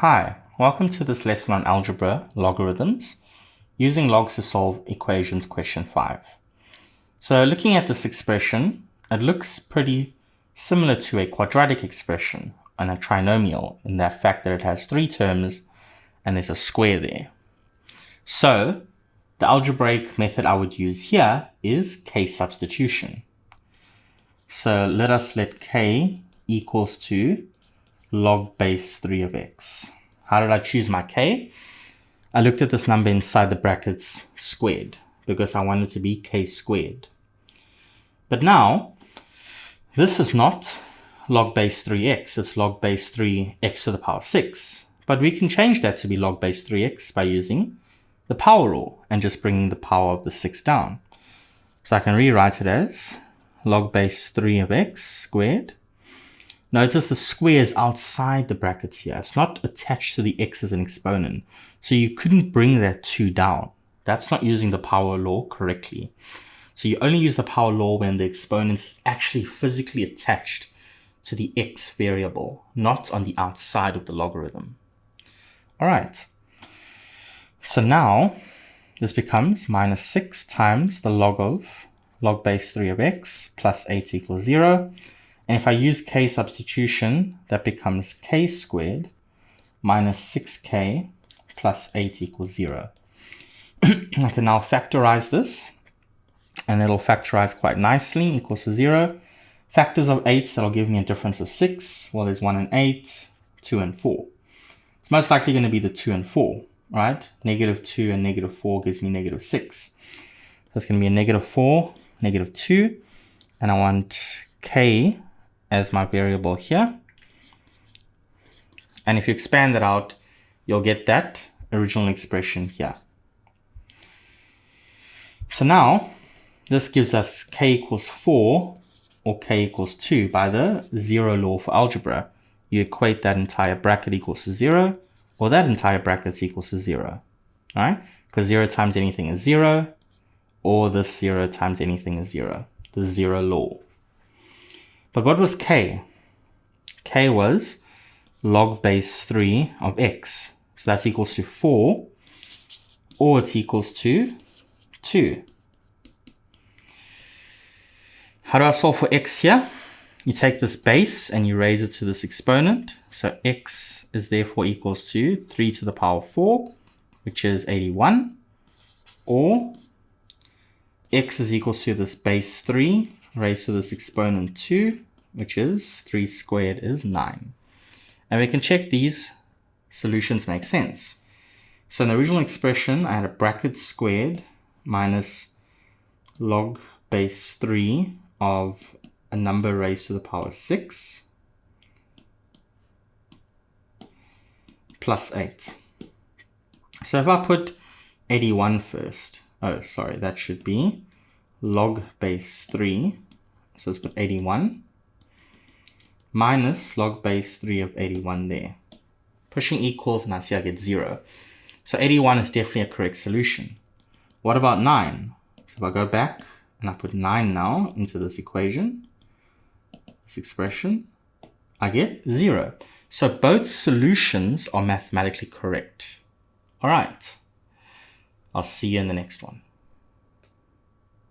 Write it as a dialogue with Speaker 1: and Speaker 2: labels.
Speaker 1: Hi, welcome to this lesson on algebra, logarithms, using logs to solve equations question 5. So looking at this expression, it looks pretty similar to a quadratic expression on a trinomial in that fact that it has 3 terms and there's a square there. So the algebraic method I would use here is case substitution. So let k equals to log base 3 of x. How did I choose my k? I looked at this number inside the brackets squared because I want it to be k squared. But now, this is not log base 3x, it's log base 3x to the power 6. But we can change that to be log base 3x by using the power rule and just bringing the power of the 6 down. So I can rewrite it as log base 3 of x squared. Notice the square is outside the brackets here. It's not attached to the x as an exponent. So you couldn't bring that 2 down. That's not using the power law correctly. So you only use the power law when the exponent is actually physically attached to the x variable, not on the outside of the logarithm. All right. So now this becomes minus 6 times the log of log base 3 of x plus 8 equals 0. And if I use k substitution, that becomes k squared minus 6k plus 8 equals 0. I can now factorize this, and it'll factorize quite nicely, equals to 0. Factors of 8, that'll give me a difference of 6. Well, there's 1 and 8, 2 and 4. It's most likely going to be the 2 and 4, right? Negative 2 and negative 4 gives me negative 6. So it's going to be a negative 4, negative 2, and I want k as my variable here. And if you expand it out, you'll get that original expression here. So now, this gives us k equals 4 or k equals 2 by the 0 law for algebra. You equate that entire bracket equals to 0, or that entire bracket is equals to 0. All right? Because 0 times anything is 0, or this 0 times anything is 0. The 0 law. But what was k? K was log base 3 of x. So that's equals to 4, or it's equals to 2. How do I solve for x here? You take this base and you raise it to this exponent. So x is therefore equals to 3 to the power 4, which is 81. Or x is equals to this base 3 raised to this exponent 2, which is 3 squared is 9. And we can check these solutions make sense. So in the original expression, I had a bracket squared minus log base 3 of a number raised to the power 6 plus 8. So if I put 81 first, that should be log base 3. So let's put 81 minus log base 3 of 81 there. Pushing equals, and I see I get 0. So 81 is definitely a correct solution. What about 9? So if I go back and I put 9 now into this equation, this expression, I get 0. So both solutions are mathematically correct. All right. I'll see you in the next one.